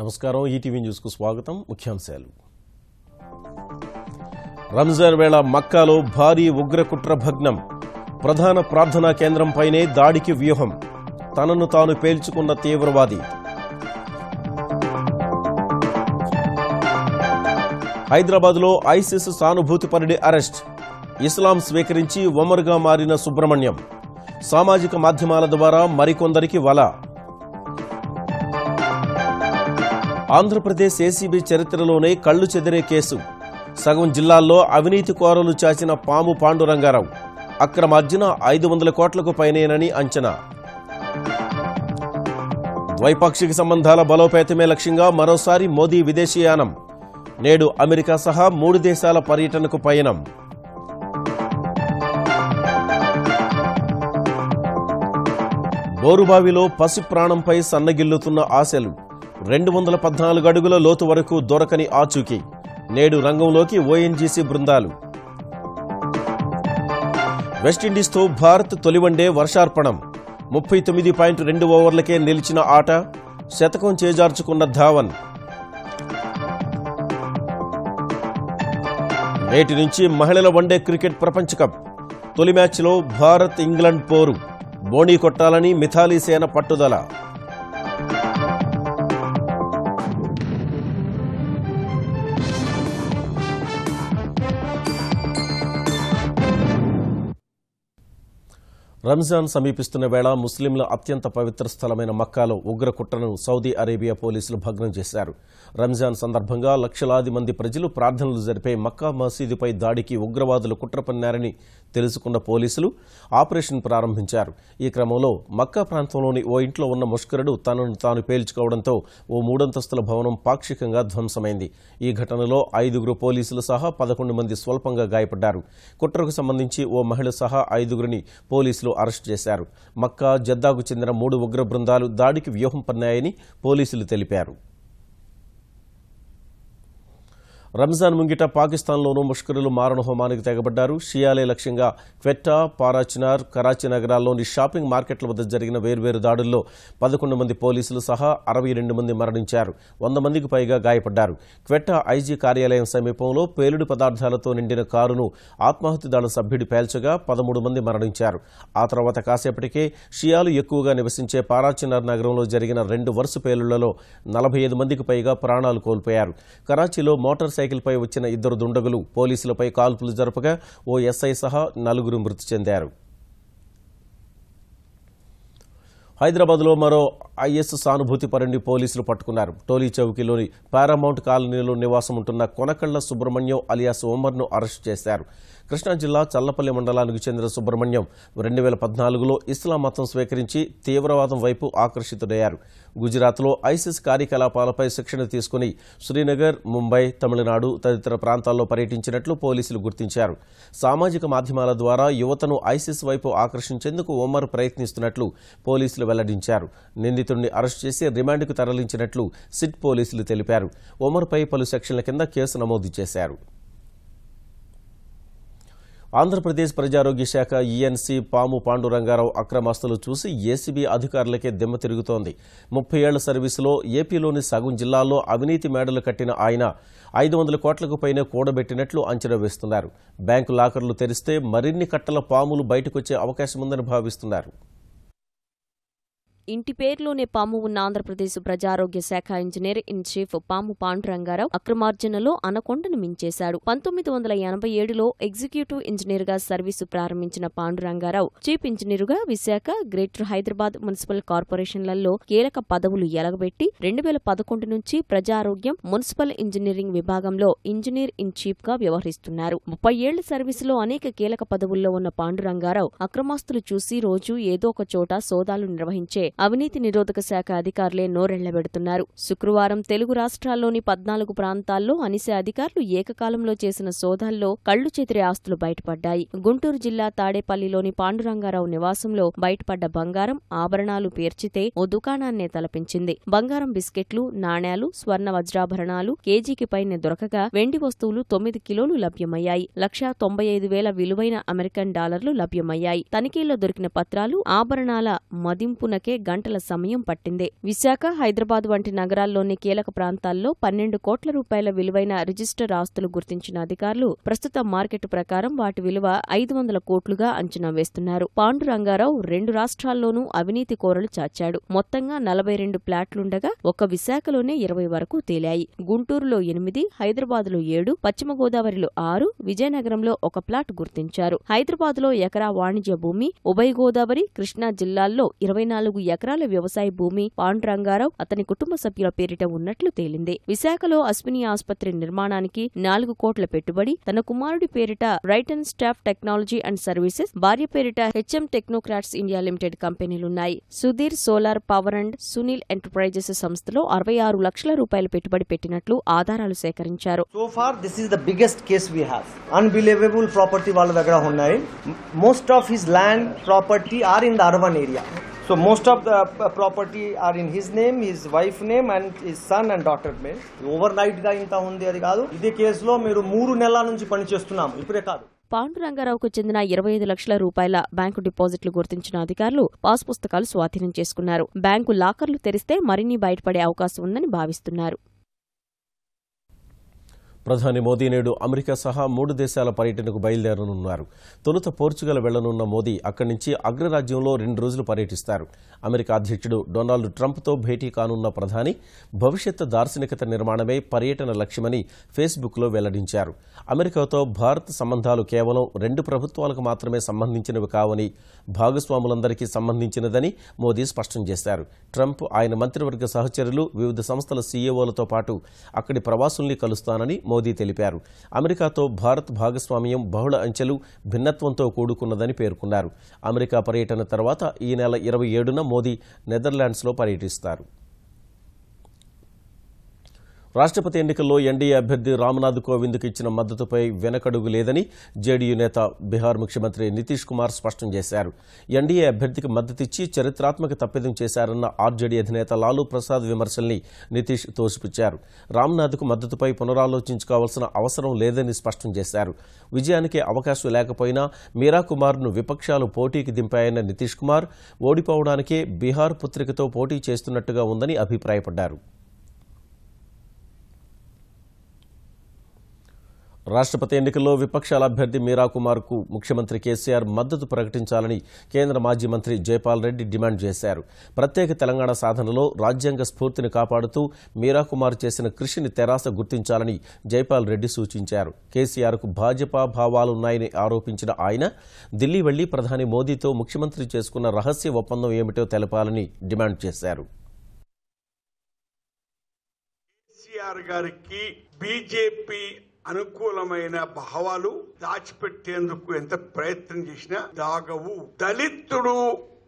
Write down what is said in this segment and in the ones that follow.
నమస్కారం ETV news కు స్వాగతం ముఖ్యాంశాలు రంజాన్ వేళ మక్కాలో భారీ ఉగ్రకుట్ర భగ్నం ప్రధాన ప్రార్థనా కేంద్రంపైనే దాడికి వ్యూహం తనను తాను పేల్చుకున్న తీవ్రవాది హైదరాబాద్లో ఐసిస్ సానుభూతిపరుడి అరెస్ట్ ఇస్లాం స్వీకరించి ఒమర్గా మారిన సుబ్రహ్మణ్యం సామాజిక మాధ్యమాల ద్వారా మరికొందరికి వల ఆంధ్రప్రదేశ్ ఏసీబీ చరిత్రలోనే కళ్లు చెదిరే కేసు సగం జిల్లాల్లో అవినీతి కోరలు చాచిన పాము పాండురంగారావు అక్రమార్జన 500 కోట్లకు పైనేనని అంచనా ద్వైపాక్షిక సంబంధాల బలోపేతమే లక్ష్యంగా మరోసారి మోదీ విదేశీయానం నేడు అమెరికా సహా 3 దేశాల పర్యటనకు పయనం బోరుబావిలో పసి ప్రాణంపై సన్నగిల్లుతున్న ఆశలు 214 అడుగుల లోతు వరకు దొరకని ఆచూకీ నేడు రంగంలోకి ఓఎన్జీసీ బృందాలు వెస్టిండీస్తో భారత్ తొలి వన్డే వర్షార్పణం 39.2 ఓవర్లకే నిలిచిన ఆట శతకం చేజార్చుకున్న ధావన్ నేటి నుంచి మహిళల వన్డే క్రికెట్ ప్రపంచ కప్ తొలి మ్యాచ్లో భారత్ ఇంగ్లాండ్ పోరు బోణీ కొట్టాలని మిథాలీ సేన పట్టుదల రంజాన్ సమీపిస్తున్న వేళ ముస్లింల అత్యంత పవిత్ర స్థలమైన మక్కాలో ఉగ్ర కుట్రను సౌదీ అరేబియా పోలీసులు భగ్నం చేశారు. రంజాన్ సందర్భంగా లక్షలాది మంది ప్రజలు ప్రార్థనలు జరిపే మక్కా మసీదుపై దాడికి ఉగ్రవాదులు కుట్ర పన్నారని తెలుసుకున్న పోలీసులు ఆపరేషన్ ప్రారంభించారు. ఈ క్రమంలో మక్కా ప్రాంతంలోని ఓ ఇంట్లో ఉన్న ముష్కరుడు తనను తాను పేల్చుకోవడంతో ఓ 3 అంతస్తుల భవనం పాక్షికంగా ధ్వంసమైంది. ఈ ఘటనలో 5 పోలీసులు సహా 11 మంది స్వల్పంగా గాయపడ్డారు. కుట్రకు సంబంధించి ఓ మహిళ సహా 5 పోలీసులు అరెస్ట్ చేశారు. మక్కా, జద్దాకు చెందిన 3 ఉగ్ర బృందాలు దాడికి వ్యూహం పన్నాయని పోలీసులు తెలిపారు. రంజాన్ ముంగిట పాకిస్తాన్లోనూ ముష్కరులు మారణహోమానికి తెగబడ్డారు. షియాలే లక్ష్యంగా క్వెట్టా, పారాచినార్, కరాచీ నగరాల్లోని షాపింగ్ మార్కెట్ల వద్ద జరిగిన వేర్వేరు దాడుల్లో 11 మంది పోలీసులు సహా 62 మంది మరణించారు. 100 మందికి పైగా గాయపడ్డారు. క్వెట్టా ఐజీ కార్యాలయం సమీపంలో పేలుడు పదార్థాలతో నిండిన కారును ఆత్మాహుతి దళ సభ్యుడు పేల్చగా 13 మంది మరణించారు. ఆ తర్వాత కాసేపటికే షియాలు ఎక్కువగా నివసించే పారాచినార్ నగరంలో జరిగిన 2 వరుస పేలుళ్లలో 45 మందికి పైగా ప్రాణాలు కోల్పోయారు. కరాచీలో మోటార్ సైకిల్పై వచ్చిన 2 దుండగులు పోలీసులపై కాల్పులు జరపగా ఓ ఎస్ఐ సహా 4 మృతి చెందారు. హైదరాబాద్లో మరో ఐఎస్ సానుభూతిపరుడిని పోలీసులు పట్టుకున్నారు. టోలీ చౌకీలోని పారామౌంట్ కాలనీలో నివాసం ఉంటున్న కొనకళ్ల సుబ్రహ్మణ్యం అలియాస్ ఒమర్ను అరెస్టు చేశారు. కృష్ణా జిల్లా చల్లపల్లి మండలానికి చెందిన సుబ్రహ్మణ్యం 2014లో ఇస్లాం మతం స్వీకరించి తీవ్రవాదం వైపు ఆకర్షితుడయ్యారు. గుజరాత్లో ఐసిస్ కార్యకలాపాలపై శిక్షణ తీసుకుని శ్రీనగర్, ముంబై, తమిళనాడు తదితర ప్రాంతాల్లో పర్యటించినట్లు పోలీసులు గుర్తించారు. సామాజిక మాధ్యమాల ద్వారా యువతను ఐసిస్ వైపు ఆకర్షించేందుకు ఒమర్ ప్రయత్నిస్తున్నట్లు పోలీసులు వెల్లడించారు. నిందితుడిని అరెస్టు చేసి రిమాండ్కు తరలించినట్లు సిట్ పోలీసులు తెలిపారు. ఒమర్పై పలు సెక్షన్ల కింద కేసు నమోదు చేశారు. ఆంధ్రప్రదేశ్ ప్రజారోగ్య శాఖ ఈఎన్సీ పాము పాండురంగారావు అక్రమాస్తులు చూసి ఏసీబీ అధికారులకే దిమ్మ తిరుగుతోంది. 30 ఏళ్ల సర్వీసులో ఏపీలోని సగం జిల్లాల్లో అవినీతి మేడలు కట్టిన ఆయన 500 కోట్లకు పైనే కూడబెట్టినట్లు అంచనా వేస్తున్నారు. బ్యాంకు లాకర్లు తెరిస్తే మరిన్ని కట్టల పాములు బయటకొచ్చే అవకాశముందని భావిస్తున్నారు. ఇంటి పేరులోనే పాము ఉన్న ఆంధ్రప్రదేశ్ ప్రజారోగ్య శాఖ ఇంజనీర్ ఇన్ చీఫ్ పాము పాండురంగారావు అక్రమార్జనలో అనకొండను మించేశాడు. 1987లో ఎగ్జిక్యూటివ్ ఇంజనీర్గా సర్వీసు ప్రారంభించిన పాండురంగారావు చీఫ్ ఇంజనీరుగా విశాఖ, గ్రేటర్ హైదరాబాద్ మున్సిపల్ కార్పొరేషన్లలో కీలక పదవులు ఎలగబెట్టి 2011 నుంచి ప్రజారోగ్యం, మున్సిపల్ ఇంజనీరింగ్ విభాగంలో ఇంజనీర్ ఇన్ చీఫ్ గా వ్యవహరిస్తున్నారు. 30 ఏళ్ల సర్వీసులో అనేక కీలక పదవుల్లో ఉన్న పాండురంగారావు అక్రమాస్తులు చూసి రోజు ఏదో ఒక చోట సోదాలు నిర్వహించే అవినీతి నిరోధక శాఖ అధికారులే నోరెళ్లబెడుతున్నారు. శుక్రవారం తెలుగు రాష్ట్రాల్లోని 14 ప్రాంతాల్లో అనిసే అధికారులు ఏకకాలంలో చేసిన సోదాల్లో కళ్లు చెదిరే ఆస్తులు బయటపడ్డాయి. గుంటూరు జిల్లా తాడేపల్లిలోని పాండురంగారావు నివాసంలో బయటపడ్డ బంగారం, ఆభరణాలు పేర్చితే ఓ దుకాణాన్నే తలపించింది. బంగారం బిస్కెట్లు, నాణేలు, స్వర్ణ వజ్రాభరణాలు కేజీకి పైనే దొరకగా వెండి వస్తువులు 9 కిలోలు లభ్యమయ్యాయి. 1,95,000 విలువైన అమెరికన్ డాలర్లు లభ్యమయ్యాయి. తనిఖీల్లో దొరికిన పత్రాలు ఆభరణాల మదింపునకే గంటల సమయం పట్టింది. విశాఖ, హైదరాబాద్ వంటి నగరాల్లోని కీలక ప్రాంతాల్లో 12 కోట్ల రూపాయల విలువైన రిజిస్టర్ ఆస్తులు గుర్తించిన అధికారులు ప్రస్తుత మార్కెట్ ప్రకారం వాటి విలువ 500 కోట్లుగా అంచనా వేస్తున్నారు. పాండురంగారావు 2 రాష్ట్రాల్లోనూ అవినీతి కోరలు చాచాడు. మొత్తంగా 42 ప్లాట్లుండగా ఒక్క విశాఖలోనే 20 వరకు తేలాయి. గుంటూరులో 8, హైదరాబాద్లో 7, పశ్చిమ గోదావరిలో 6, విజయనగరంలో 1 ప్లాట్ గుర్తించారు. హైదరాబాద్లో ఎకరా వాణిజ్య భూమి, ఉభయ గోదావరి, కృష్ణా జిల్లాల్లో 24 ఎకరాల వ్యవసాయ భూమి పాండురంగారావు అతని కుటుంబ సభ్యుల పేరిట ఉన్నట్లు తేలింది. విశాఖలో అశ్విని ఆసుపత్రి నిర్మాణానికి 4 కోట్ల పెట్టుబడి, తన కుమారుడి పేరిట right and staff technology and services, భార్య పేరిట హెచ్ఎం టెక్నోక్రాట్స్ ఇండియా లిమిటెడ్ కంపెనీలున్నాయి. Sudheer solar power and Sunil enterprises సంస్థలో 66 లక్షల రూపాయల పెట్టుబడి పెట్టినట్లు ఆధారాలు సేకరించారు. So far this is the biggest case we have. Unbelievable property వాళ్ళ దగ్గర ఉన్నాయి. Most of his land property are in the urban area. So most of the property are in his name, his wife name and his son and daughter name. Overnight గా ఇంత ఉంది అది కాదు. ఇదే కేసులో మీరు 3 నెలల నుంచి పని చేస్తున్నాము, ఇప్పుడే కాదు. పాండురంగారావుకు చెందిన 25 లక్షల రూపాయల బ్యాంకు డిపాజిట్లు గుర్తించిన అధికారులు పాస్ పుస్తకాలు స్వాధీనం చేసుకున్నారు. బ్యాంకు లాకర్లు తెరిస్తే మరిన్ని బయటపడే అవకాశం ఉందని భావిస్తున్నారు. ప్రధాని మోదీ నేడు అమెరికా సహా 3 దేశాల పర్యటనకు బయలుదేరనున్నారు. తొలుత పోర్చుగల్ వెళ్లనున్న మోదీ అక్కడి నుంచి అగ్రరాజ్యంలో 2 రోజులు పర్యటిస్తారు. అమెరికా అధ్యక్షుడు డొనాల్డ్ ట్రంప్తో భేటీ కానున్న ప్రధాని భవిష్యత్ దార్శనికత నిర్మాణమే పర్యటన లక్ష్యమని ఫేస్బుక్లో వెల్లడించారు. అమెరికాతో భారత్ సంబంధాలు కేవలం 2 ప్రభుత్వాలకు మాత్రమే సంబంధించినవి కావని, భాగస్వాములందరికీ సంబంధించినదని మోదీ స్పష్టం చేశారు. ట్రంప్, ఆయన మంత్రివర్గ సహచరులు, వివిధ సంస్థల సీఈఓలతో పాటు అక్కడి ప్రవాసుల్ని కలుస్తానని మోదీ తెలిపారు. అమెరికాతో భారత్ భాగస్వామ్యం బహుళ అంచెలు, భిన్నత్వంతో కూడుకున్నదని పేర్కొన్నారు. అమెరికా పర్యటన తర్వాత ఈ నెల 27న మోదీ నెదర్లాండ్స్లో పర్యటిస్తారు. రాష్ట్రపతి ఎన్నికల్లో ఎన్డీఏ అభ్యర్థి రామ్నాథ్ కోవింద్కు ఇచ్చిన మద్దతుపై వెనకడుగు లేదని జేడీయూ నేత బీహార్ ముఖ్యమంత్రి నితీష్ కుమార్ స్పష్టం చేశారు. ఎన్డీఏ అభ్యర్థికి మద్దతిచ్చి చరిత్రాత్మక తప్పిదం చేశారన్న ఆర్జేడీ అధినేత లాలూ ప్రసాద్ విమర్శల్ని నితీష్ తోసిపుచ్చారు. రామ్నాథ్కు మద్దతుపై పునరాలోచించుకోవాల్సిన అవసరం లేదని స్పష్టం చేశారు. విజయానికి అవకాశం లేకపోయినా మీరా కుమార్ను విపక్షాలు పోటీకి దింపాయన్న నితీష్ కుమార్ ఓడిపోవడానికే బీహార్ పుత్రికతో పోటీ చేస్తున్నట్టుగా ఉందని అభిప్రాయపడ్డారు. రాష్ట్రపతి ఎన్నికల్లో విపక్షాల అభ్యర్థి మీరా కుమార్కు ముఖ్యమంత్రి కేసీఆర్ మద్దతు ప్రకటించాలని కేంద్ర మాజీ మంత్రి జైపాల్ రెడ్డి డిమాండ్ చేశారు. ప్రత్యేక తెలంగాణ సాధనలో రాజ్యాంగ స్ఫూర్తిని కాపాడుతూ మీరా కుమార్ చేసిన కృషిని తెరాస గుర్తించాలని జైపాల్ రెడ్డి సూచించారు. కేసీఆర్కు భాజపా భావాలున్నాయని ఆరోపించిన ఆయన ఢిల్లీ వెళ్లి ప్రధాని మోదీతో ముఖ్యమంత్రి చేసుకున్న రహస్య ఒప్పందం ఏమిటో తెలపాలని డిమాండ్ చేశారు. అనుకూలమైన భావాలు దాచిపెట్టేందుకు ఎంత ప్రయత్నం చేసినా దాగవు. దళితుడు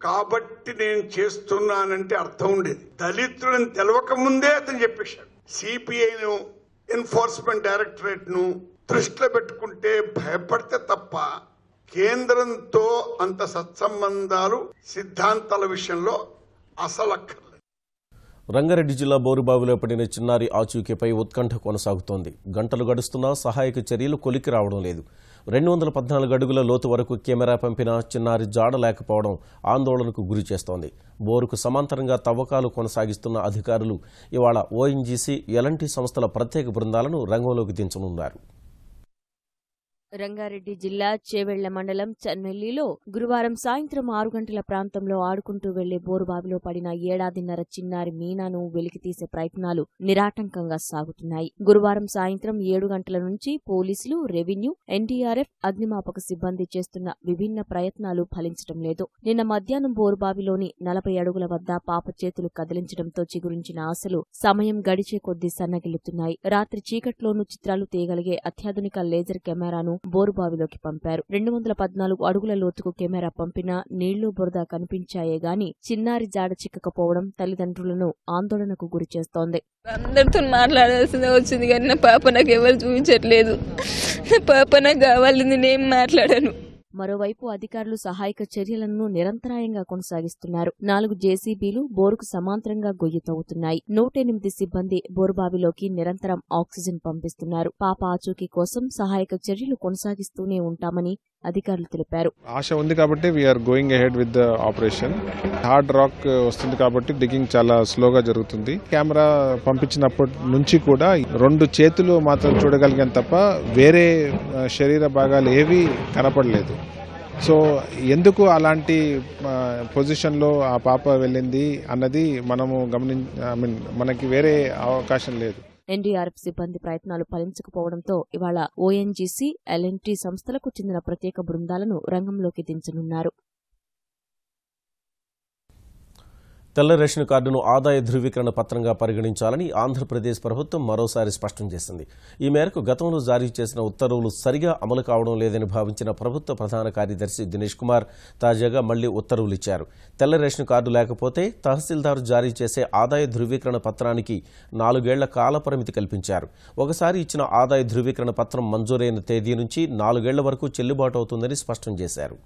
కాబట్టి నేను చేస్తున్నానంటే అర్థం ఉండేది. దళితుడని తెలవక ముందే అతను చెప్పేశాడు. సిపిఐను, ఎన్ఫోర్స్మెంట్ డైరెక్టరేట్ ను దృష్టిలో పెట్టుకుంటే భయపడితే తప్ప కేంద్రంతో అంత సత్సంబంధాలు సిద్ధాంతాల విషయంలో అసలు రంగారెడ్డి జిల్లా బోరుబావిలో పడిన చిన్నారి ఆచూకీపై ఉత్కంఠ కొనసాగుతోంది. గంటలు గడుస్తున్నా సహాయక చర్యలు కొలికి రావడం లేదు. 214 అడుగుల లోతు వరకు కెమెరా పంపినా చిన్నారి జాడ లేకపోవడం ఆందోళనకు గురి చేస్తోంది. బోరుకు సమాంతరంగా తవ్వకాలు కొనసాగిస్తున్న అధికారులు ఇవాళ ఓఎన్జీసీ, ఎల్ఎన్టీ సంస్థల ప్రత్యేక బృందాలను రంగంలోకి దించనున్నారు. రంగారెడ్డి జిల్లా చేవెళ్ల మండలం చన్నెల్లిలో గురువారం సాయంత్రం 6 గంటల ప్రాంతంలో ఆడుకుంటూ వెళ్లే బోరుబావిలో పడిన 7.5 చిన్నారి మీనాను వెలికితీసే ప్రయత్నాలు నిరాటంకంగా సాగుతున్నాయి. గురువారం సాయంత్రం 7 గంటల నుంచి పోలీసులు, రెవెన్యూ, ఎన్డీఆర్ఎఫ్, అగ్నిమాపక సిబ్బంది చేస్తున్న విభిన్న ప్రయత్నాలు ఫలించడం లేదు. నిన్న మధ్యాహ్నం బోరుబావిలోని 40 అడుగుల వద్ద పాప చేతులు కదిలించడంతో చిగురించిన ఆశలు సమయం గడిచే కొద్దీ సన్నగిల్లుతున్నాయి. రాత్రి చీకట్లోనూ చిత్రాలు తీయగలిగే అత్యాధునిక లేజర్ కెమెరాను బోరుబావిలోకి పంపారు. 214 అడుగుల లోతుకు కెమెరా పంపినా నీళ్లు, బురద కనిపించాయే గాని చిన్నారి జాడ చిక్కకపోవడం తల్లిదండ్రులను ఆందోళనకు గురిచేస్తోంది. అందరితో మాట్లాడాల్సిందే వచ్చింది కానీ నా పాప నాకు ఎవరు చూపించట్లేదు. నా పాప నాకు కావాలి, నేనేం మాట్లాడాను. మరోవైపు అధికారులు సహాయక చర్యలను నిరంతరాయంగా కొనసాగిస్తున్నారు. 4 జేసీబీలు బోరుకు సమాంతరంగా గొయ్యి తవ్వుతున్నాయి. 108 సిబ్బంది బోరుబావిలోకి నిరంతరం ఆక్సిజన్ పంపిస్తున్నారు. పాప ఆచూకీ కోసం సహాయక చర్యలు కొనసాగిస్తూనే ఉంటామని అధికారులు తెలిపారు. ఆశ ఉంది కాబట్టి we are going ahead with the operation. Hard rock వస్తుంది కాబట్టి డిగ్గింగ్ చాలా స్లోగా జరుగుతుంది. కెమెరా పంపించినప్పటి నుంచి కూడా 2 చేతులు మాత్రం చూడగలిగాం తప్ప వేరే శరీర భాగాలు ఏవి కనపడలేదు. సో ఎందుకు అలాంటి పొజిషన్లో ఆ పాప వెళ్ళింది అన్నది మనము మనకి వేరే అవకాశం లేదు. ఎన్డీఆర్ఎఫ్ సిబ్బంది ప్రయత్నాలు ఫలించకపోవడంతో ఇవాళ ఓఎన్జీసీ, ఎల్ఎన్టీ సంస్థలకు చెందిన ప్రత్యేక బృందాలను రంగంలోకి దించనున్నారు. తెల్ల రేషన్ కార్డును ఆదాయ ధృవీకరణ పత్రంగా పరిగణించాలని ఆంధ్రప్రదేశ్ ప్రభుత్వం మరోసారి స్పష్టం చేసింది. ఈ మేరకు గతంలో జారీ చేసిన ఉత్తర్వులు సరిగా అమలు కావడం లేదని భావించిన ప్రభుత్వ ప్రధాన కార్యదర్శి దినేష్ కుమార్ తాజాగా మళ్లీ ఉత్తర్వులు ఇచ్చారు. తెల్ల రేషన్ కార్డు లేకపోతే తహసీల్దారు జారీ చేసే ఆదాయ ధృవీకరణ పత్రానికి 4 ఏళ్ల కాల పరిమితి కల్పించారు. ఒకసారి ఇచ్చిన ఆదాయ ధృవీకరణ పత్రం మంజూరైన తేదీ నుంచి 4 ఏళ్ల వరకు చెల్లుబాటు అవుతుందని స్పష్టం చేశారు.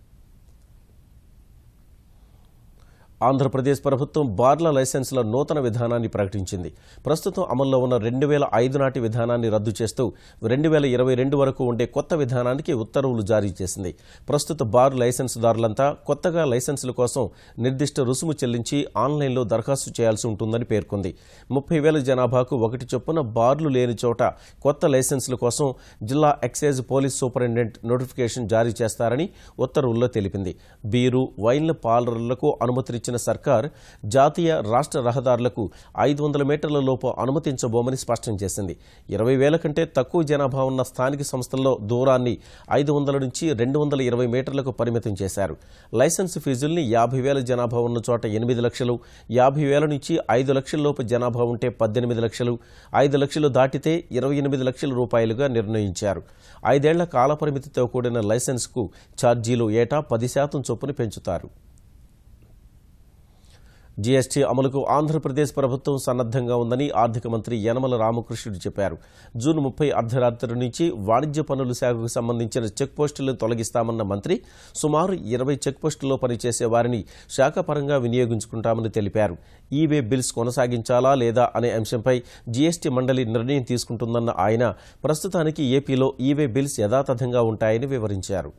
ఆంధ్రప్రదేశ్ ప్రభుత్వం బార్ల లైసెన్సుల నూతన విధానాన్ని ప్రకటించింది. ప్రస్తుతం అమల్లో ఉన్న 2005 నాటి విధానాన్ని రద్దు చేస్తూ 2022 వరకు ఉండే కొత్త విధానానికి ఉత్తర్వులు జారీ చేసింది. ప్రస్తుత బార్ లైసెన్సుదారులంతా కొత్తగా లైసెన్సుల కోసం నిర్దిష్ట రుసుము చెల్లించి ఆన్లైన్లో దరఖాస్తు చేయాల్సి ఉంటుందని పేర్కొంది. 30,000 జనాభాకు 1 చొప్పున బార్లు లేని చోట కొత్త లైసెన్సుల కోసం జిల్లా ఎక్సైజ్ పోలీస్ సూపరింటెండెంట్ నోటిఫికేషన్ జారీ చేస్తారని ఉత్తర్వుల్లో తెలిపింది. బీరు, వైన్ల పార్లర్లకు అనుమతినిచ్చిన సర్కార్ జాతీయ, రాష్ట్ర రహదారులకు 500 మీటర్ల లోపు అనుమతించబోమని స్పష్టం చేసింది. 20,000 కంటే తక్కువ జనాభా ఉన్న స్థానిక సంస్థల్లో దూరాన్ని 500 నుంచి 220 మీటర్లకు పరిమితం చేశారు. లైసెన్స్ ఫీజుల్ని 50,000 జనాభా ఉన్న చోట 8 లక్షలు, 50,000 నుంచి 5 లక్షల లోపు జనాభా ఉంటే 18 లక్షలు, 5 లక్షలు దాటితే 28 లక్షల రూపాయలుగా నిర్ణయించారు. 5 ఏళ్ల కాలపరిమితితో కూడిన లైసెన్స్కు ఛార్జీలు ఏటా 10% చొప్పున పెంచుతారు. జీఎస్టీ అమలుకు ఆంధ్రప్రదేశ్ ప్రభుత్వం సన్నద్ధంగా ఉందని ఆర్థిక మంత్రి యనమల రామకృష్ణుడు చెప్పారు. జూన్ 30 అర్ధరాత్రి నుంచి వాణిజ్య పన్నుల శాఖకు సంబంధించిన చెక్పోస్టులను తొలగిస్తామన్న మంత్రి సుమారు 20 చెక్పోస్టుల్లో పనిచేసే వారిని శాఖపరంగా వినియోగించుకుంటామని తెలిపారు. ఈవే బిల్స్ కొనసాగించాలా లేదా అనే అంశంపై జీఎస్టీ మండలి నిర్ణయం తీసుకుంటుందన్న ఆయన ప్రస్తుతానికి ఏపీలో ఈవే బిల్స్ యథాతథంగా ఉంటాయని వివరించారు.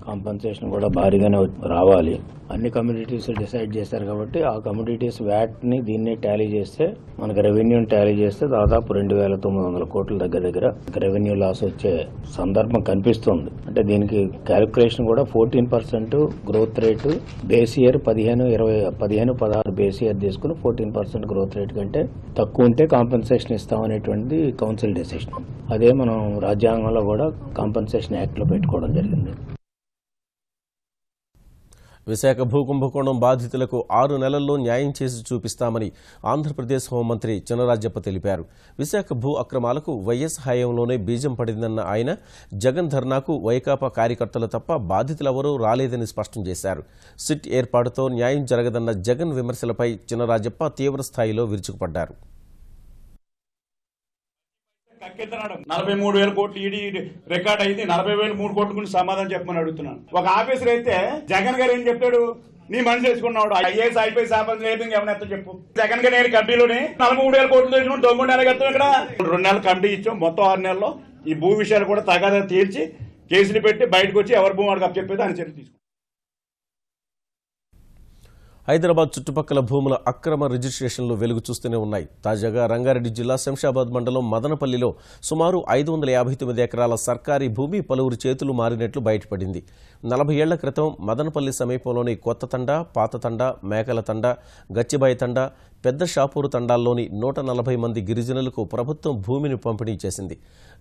కాంపన్సేషన్ కూడా భారీగానే రావాలి. అన్ని కమ్యూనిటీస్ డిసైడ్ చేశారు కాబట్టి ఆ కమ్యూనిటీస్ వ్యాట్ని దీన్ని టాలీ చేస్తే మనకు రెవెన్యూని టాలీ చేస్తే దాదాపు 2,900 కోట్ల దగ్గర రెవెన్యూ లాస్ వచ్చే సందర్భం కనిపిస్తుంది. అంటే దీనికి క్యాలిక్యులేషన్ కూడా 14% growth rate base year 15-16 base year తీసుకుని 14% గ్రోత్ రేట్ కంటే తక్కువ ఉంటే కాంపన్సేషన్ ఇస్తామనేటువంటిది కౌన్సిల్ డెసిషన్. అదే మనం రాజ్యాంగంలో కూడా కాంపన్సేషన్ యాక్ట్ లో పెట్టుకోవడం జరిగింది. విశాఖ భూకుంభకోణం బాధితులకు 6 నెలల్లో న్యాయం చేసి చూపిస్తామని ఆంధ్రప్రదేశ్ హోంమంత్రి చినరాజప్ప తెలిపారు. విశాఖ భూ అక్రమాలకు వైఎస్ హయాంలోనే బీజం పడిందన్న ఆయన జగన్ ధర్నాకు వైకాపా కార్యకర్తలు తప్ప బాధితులెవరూ రాలేదని స్పష్టం చేశారు. సిట్ ఏర్పాటుతో న్యాయం జరగదన్న జగన్ విమర్శలపై చినరాజప్ప తీవ్రస్థాయిలో విరుచుకుపడ్డారు. 43,000 కోట్లు ఈడీ రికార్డ్ అయింది. 40,003 కోట్ల గురించి సమాధానం చెప్పమని అడుగుతున్నాను. ఒక ఆఫీసర్ అయితే జగన్ గారు ఏం చెప్పాడు, నీ మనిషి వేసుకున్నాడు ఐఏఎస్ ఐపీఎస్ ఆఫీసర్ ఏమైనా చెప్పు. జగన్ గారు నేను కమిటీలోనే 43,000 కోట్లు తెచ్చుకుని 9 నెలలు కడతాం. ఇక్కడ 2 నెలల కమిటీ ఇచ్చాం. మొత్తం 6 నెలల్లో ఈ భూ విషయాలు కూడా తగాదా తీర్చి కేసులు పెట్టి బయటకు వచ్చి ఎవరి భూమి వాడికి అప్పచెప్పేది అని చర్య తీసుకుంటాం. హైదరాబాద్ చుట్టుపక్కల భూముల అక్రమ రిజిస్ట్రేషన్లు వెలుగు చూస్తూనే ఉన్నాయి. తాజాగా రంగారెడ్డి జిల్లా శంషాబాద్ మండలం మదనపల్లిలో సుమారు 559 ఎకరాల సర్కారీ భూమి పలువురు చేతులు మారినట్లు బయటపడింది. 40 ఏళ్ల క్రితం మదనపల్లి సమీపంలోని కొత్త తండ, పాత తండ, మేకల తండ, గచ్చిబాయి తండ, పెద్ద షాపూరు తండాల్లోని 140 మంది గిరిజనులకు ప్రభుత్వం భూమిని పంపిణీ చేసింది.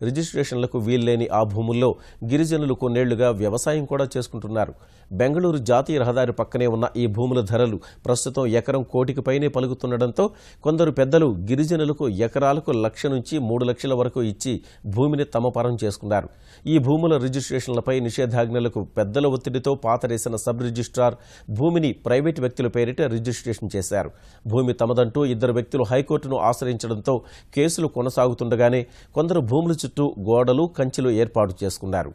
రిజిస్ట్రేషన్లకు వీల్లేని ఆ భూముల్లో గిరిజనులు కొన్నేళ్లుగా వ్యవసాయం కూడా చేసుకుంటున్నారు. బెంగళూరు జాతీయ రహదారి పక్కనే ఉన్న ఈ భూముల ధరలు ప్రస్తుతం ఎకరం కోటికి పైనే పలుకుతుండటంతో కొందరు పెద్దలు గిరిజనులకు ఎకరాలకు 1,00,000 నుంచి 3 లక్షల వరకు ఇచ్చి భూమిని తమ పరం చేసుకున్నారు. ఈ భూముల రిజిస్ట్రేషన్లపై నిషేధాజ్ఞలకు పెద్దల ఒత్తిడితో పాతరేసిన సబ్ రిజిస్ట్రార్ భూమిని ప్రైవేటు వ్యక్తుల పేరిట రిజిస్ట్రేషన్ చేశారు. భూమి తమది తప్పదంటూ ఇద్దరు వ్యక్తులు హైకోర్టును ఆశ్రయించడంతో కేసులు కొనసాగుతుండగానే కొందరు భూముల చుట్టూ గోడలు కంచెలు ఏర్పాటు చేసుకున్నారు.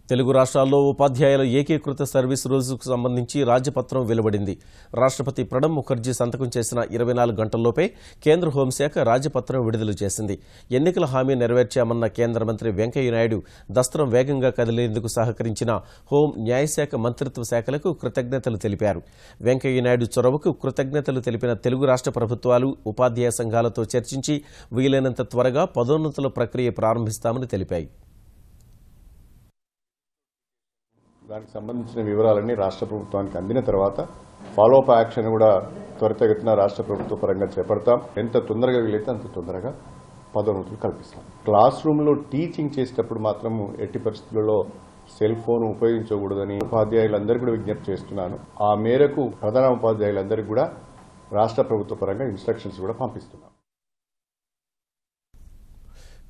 తెలుగు రాష్ట్రాల్లో ఉపాధ్యాయుల ఏకీకృత సర్వీస్ రూల్స్కు సంబంధించి రాజ్యపత్రం వెలువడింది. రాష్ట్రపతి ప్రణబ్ ముఖర్జీ సంతకం చేసిన 24 గంటల్లోపే కేంద్ర హోంశాఖ రాజ్యపత్రం విడుదల చేసింది. ఎన్నికల హామీ నెరవేర్చామన్న కేంద్ర మంత్రి వెంకయ్యనాయుడు దస్త్రం వేగంగా కదిలేందుకు సహకరించిన హోం, న్యాయశాఖ మంత్రిత్వ శాఖలకు కృతజ్ఞతలు తెలిపారు. వెంకయ్యనాయుడు చొరవకు కృతజ్ఞతలు తెలిపిన తెలుగు రాష్ట్ర ప్రభుత్వాలు ఉపాధ్యాయ సంఘాలతో చర్చించి వీలైనంత త్వరగా పదోన్నతుల ప్రక్రియ ప్రారంభిస్తామని తెలిపాయి. దానికి సంబంధించిన వివరాలన్నీ రాష్ట్ర ప్రభుత్వానికి అందిన తర్వాత ఫాలోఅప్ యాక్షన్ కూడా త్వరితగతిన రాష్ట్ర ప్రభుత్వ పరంగా చేపడతాం. ఎంత తొందరగా వీలైతే అంత తొందరగా పదోన్నతులు కల్పిస్తాం. క్లాస్ రూమ్లో టీచింగ్ చేసేటప్పుడు మాత్రం ఎట్టి పరిస్థితుల్లో సెల్ ఫోన్ ఉపయోగించకూడదని ఉపాధ్యాయులందరికీ కూడా విజ్ఞప్తి చేస్తున్నాను. ఆ మేరకు ప్రధాన ఉపాధ్యాయులందరికీ కూడా రాష్ట్ర ప్రభుత్వ పరంగా ఇన్స్ట్రక్షన్స్ కూడా పంపిస్తున్నాం.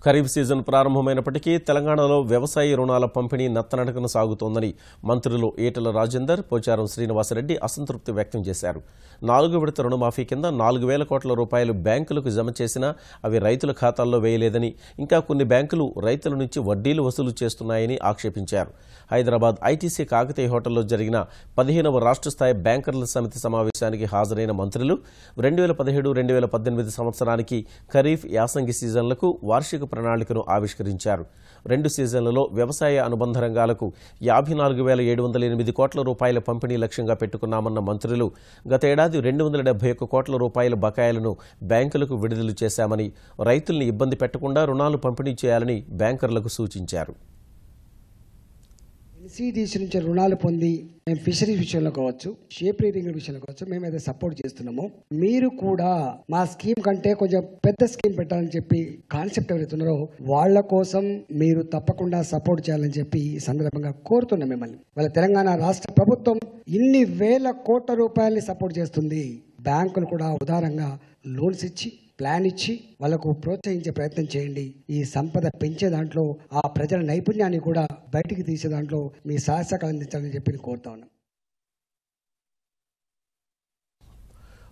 ఖరీఫ్ సీజన్ ప్రారంభమైనప్పటికీ తెలంగాణలో వ్యవసాయ రుణాల పంపిణీ నత్తనడకన సాగుతోందని మంత్రులు ఈటెల రాజేందర్, పోచారం శ్రీనివాసరెడ్డి అసంతృప్తి వ్యక్తం చేశారు. 4వ విడత రుణమాఫీ కింద 4,000 కోట్ల రూపాయలు బ్యాంకులకు జమ చేసినా అవి రైతుల ఖాతాల్లో వేయలేదని, ఇంకా కొన్ని బ్యాంకులు రైతుల నుంచి వడ్డీలు వసూలు చేస్తున్నాయని ఆక్షేపించారు. హైదరాబాద్ ఐటీసీ కాకతీయ హోటల్లో జరిగిన 15వ రాష్ట్ర స్థాయి బ్యాంకర్ల సమితి సమావేశానికి హాజరైన మంత్రులు 2017-2018 సంవత్సరానికి ఖరీఫ్, యాసంగి సీజన్లకు వార్షిక ప్రణాళికను ఆవిష్కరించారు. 2 సీజన్లలో వ్యవసాయ అనుబంధ రంగాలకు 54,708 కోట్ల రూపాయల పంపిణీ లక్ష్యంగా పెట్టుకున్నామన్న మంత్రులు గతేడాది 271 కోట్ల రూపాయల బకాయిలను బ్యాంకులకు విడుదల చేశామని, రైతుల్ని ఇబ్బంది పెట్టకుండా రుణాలు పంపిణీ చేయాలని బ్యాంకర్లకు సూచించారు. ఎన్సీడీసీ నుంచి రుణాలు పొంది మేము ఫిషరీస్ విషయంలో కావచ్చు, షేప్ రీడింగ్ విషయంలో కావచ్చు, మేము ఏదైతే సపోర్ట్ చేస్తున్నామో మీరు కూడా మా స్కీమ్ కంటే కొంచెం పెద్ద స్కీమ్ పెట్టాలని చెప్పి కాన్సెప్ట్ ఎవరైతే ఉన్నారో వాళ్ళ కోసం మీరు తప్పకుండా సపోర్ట్ చేయాలని చెప్పి ఈ సందర్భంగా కోరుతున్నాం మిమ్మల్ని. వాళ్ళ తెలంగాణ రాష్ట్ర ప్రభుత్వం ఇన్ని వేల కోట్ల రూపాయలని సపోర్ట్ చేస్తుంది. బ్యాంకులు కూడా ఉదారంగా లోన్స్ ఇచ్చి, ప్లాన్ ఇచ్చి వాళ్ళకు ప్రోత్సహించే ప్రయత్నం చేయండి. ఈ సంపద పెంచే దాంట్లో, ఆ ప్రజల నైపుణ్యాన్ని కూడా బయటికి తీసే దాంట్లో మీ సహాయశాఖలు అందించాలని చెప్పి కోరుతా ఉన్నాం.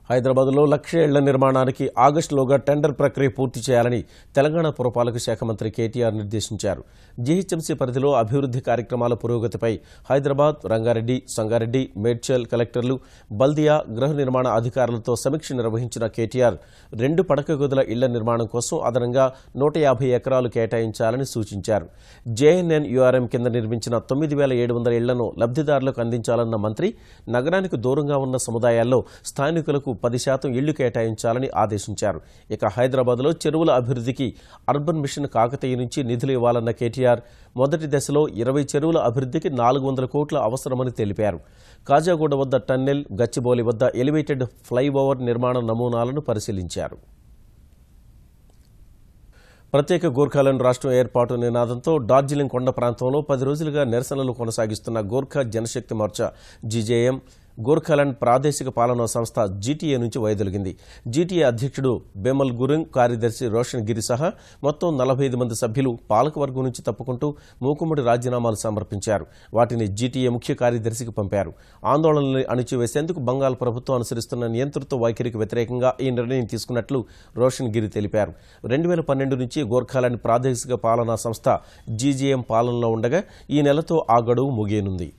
హైదరాబాద్లో 1,00,000 ఇళ్ల నిర్మాణానికి ఆగస్టులోగా టెండర్ ప్రక్రియ పూర్తి చేయాలని తెలంగాణ పురపాలక శాఖ మంత్రి కేటీఆర్ నిర్దేశించారు. జీహెచ్ఎంసీ పరిధిలో అభివృద్ది కార్యక్రమాల పురోగతిపై హైదరాబాద్, రంగారెడ్డి, సంగారెడ్డి, మేడ్చల్ కలెక్టర్లు, బల్దియా, గృహ నిర్మాణ అధికారులతో సమీక్ష నిర్వహించిన కేటీఆర్ 2 పడక గదుల ఇళ్ల నిర్మాణం కోసం అదనంగా 150 ఎకరాలు కేటాయించాలని సూచించారు. జేఎన్ఎన్యూఆర్ఎం కింద నిర్మించిన 9,700 ఇళ్లను లబ్దిదారులకు అందించాలన్న మంత్రి నగరానికి దూరంగా ఉన్న సముదాయాల్లో స్థానికులకు 10% ఇళ్లు కేటాయించాలని ఆదేశించారు. ఇక హైదరాబాద్లో చెరువుల అభివృద్ధికి అర్బన్ మిషన్ కాకతీయ నుంచి నిధులు ఇవ్వాలన్న కేటీఆర్ మొదటి దశలో 20 చెరువుల అభివృద్ధికి 400 కోట్ల అవసరమని తెలిపారు. కాజాగూడ వద్ద టన్నెల్, గచ్చిబౌలి వద్ద ఎలివేటెడ్ ఫ్లైఓవర్ నిర్మాణ నమూనాలను పరిశీలించారు. ప్రత్యేక గోర్ఖాలాండ్ రాష్ట్రం ఏర్పాటు నినాదంతో డార్జిలింగ్ కొండ ప్రాంతంలో 10 రోజులుగా నిరసనలు కొనసాగిస్తున్న గోర్ఖా జనశక్తి మోర్చా జీజేఎం గోర్ఖాలాండ్ ప్రాదేశిక పాలనా సంస్థ జీటీఏ నుంచి వైదొలిగింది. జీటీఏ అధ్యక్షుడు బెమల్ గురింగ్, కార్యదర్శి రోషన్ గిరి సహా మొత్తం 45 మంది సభ్యులు పాలకవర్గం నుంచి తప్పుకుంటూ మూకుమ్మడి రాజీనామాలు సమర్పించారు. వాటిని జీటీఏ ముఖ్య కార్యదర్శికి పంపారు. ఆందోళనల్ని అణిచివేసేందుకు బంగాల్ ప్రభుత్వం అనుసరిస్తున్న నియంతృత్వ వైఖరికి వ్యతిరేకంగా ఈ నిర్ణయం తీసుకున్నట్లు రోషన్ గిరి తెలిపారు. 2012 నుంచి గోర్ఖాలాండ్ ప్రాదేశిక పాలనా సంస్థ జీజేఎం పాలనలో ఉండగా ఈ నెలతో ఆ గడువు ముగియనుంది.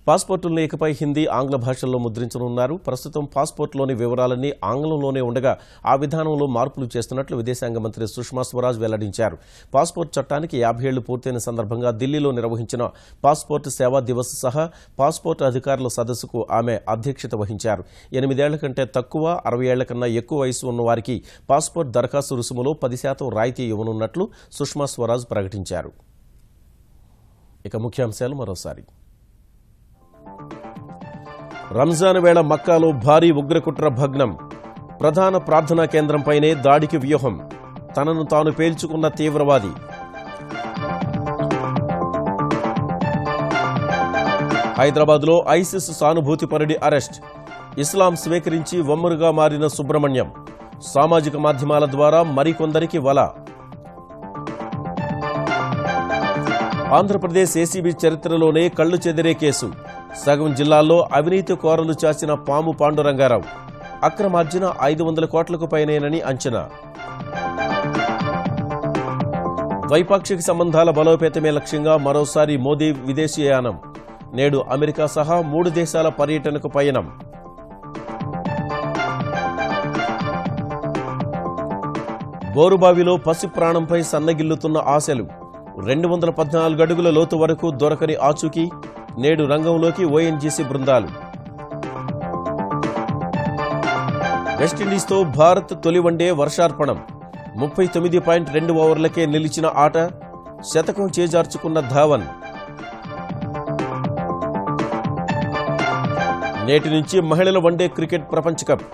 పాస్పోర్టులను ఇకపై హిందీ, ఆంగ్ల భాషల్లో ముద్రించనున్నారు. ప్రస్తుతం పాస్పోర్ట్లోని వివరాలన్నీ ఆంగ్లంలోనే ఉండగా ఆ విధానంలో మార్పులు చేస్తున్నట్లు విదేశాంగ మంత్రి సుష్మా స్వరాజ్ వెల్లడించారు. పాస్పోర్ట్ చట్టానికి 50 ఏళ్లు పూర్తయిన సందర్భంగా ఢిల్లీలో నిర్వహించిన పాస్పోర్ట్ సేవా దివస్ సహా పాస్పోర్ట్ అధికారుల సదస్సుకు ఆమె అధ్యక్షత వహించారు. 8 ఏళ్ల కంటే తక్కువ, 60 ఏళ్ల కన్నా ఎక్కువ వయసు ఉన్న వారికి పాస్పోర్ట్ దరఖాస్తు రుసుములో 10% రాయితీ ఇవ్వనున్నట్లు సుష్మా స్వరాజ్ ప్రకటించారు. ఇక ముఖ్యాంశాలు మరోసారి. రంజాన్ వేళ మక్కాలో భారీ ఉగ్రకుట్ర భగ్నం. ప్రధాన ప్రార్థనా కేంద్రంపైనే దాడికి వ్యూహం. తనను తాను పేల్చుకున్న తీవ్రవాది. హైదరాబాద్లో ఐసిస్ సానుభూతిపరుడి అరెస్ట్. ఇస్లాం స్వీకరించి వమ్మురుగా మారిన సుబ్రహ్మణ్యం. సామాజిక మాధ్యమాల ద్వారా మరికొందరికి వల. ఆంధ్రప్రదేశ్ ఏసీబీ చరిత్రలోనే కళ్లు చెదిరే కేసు. సగం జిల్లాల్లో అవినీతి కోరలు చాచిన పాము పాండురంగారావు. అక్రమార్జన 500 కోట్లకు పైనేనని అంచనా. ద్వైపాక్షిక సంబంధాల బలోపేతమే లక్ష్యంగా మరోసారి మోదీ విదేశీయానం. నేడు అమెరికా సహా 3 దేశాల పర్యటనకు పయనం. బోరుబావిలో పసి ప్రాణంపై సన్నగిల్లుతున్న ఆశలు. 214 అడుగుల లోతు వరకు దొరకని ఆచూకీ. నేడు రంగంలోకి ఓఎన్జీసీ బృందాలు. వెస్టిండీస్తో భారత్ తొలి వన్డే వర్షార్పణం. 39.2 ఓవర్లకే నిలిచిన ఆట. శతకం చేజార్చుకున్న ధావన్. నేటి నుంచి మహిళల వన్డే క్రికెట్ ప్రపంచ కప్.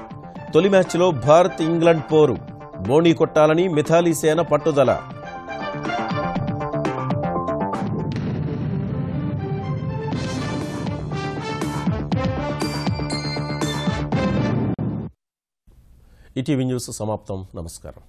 తొలి మ్యాచ్లో భారత్ ఇంగ్లాండ్ పోరు. బోణీ కొట్టాలని మిథాలీ సేన పట్టుదల. ఈటీవీ న్యూస్ సమాప్తం. నమస్కారం.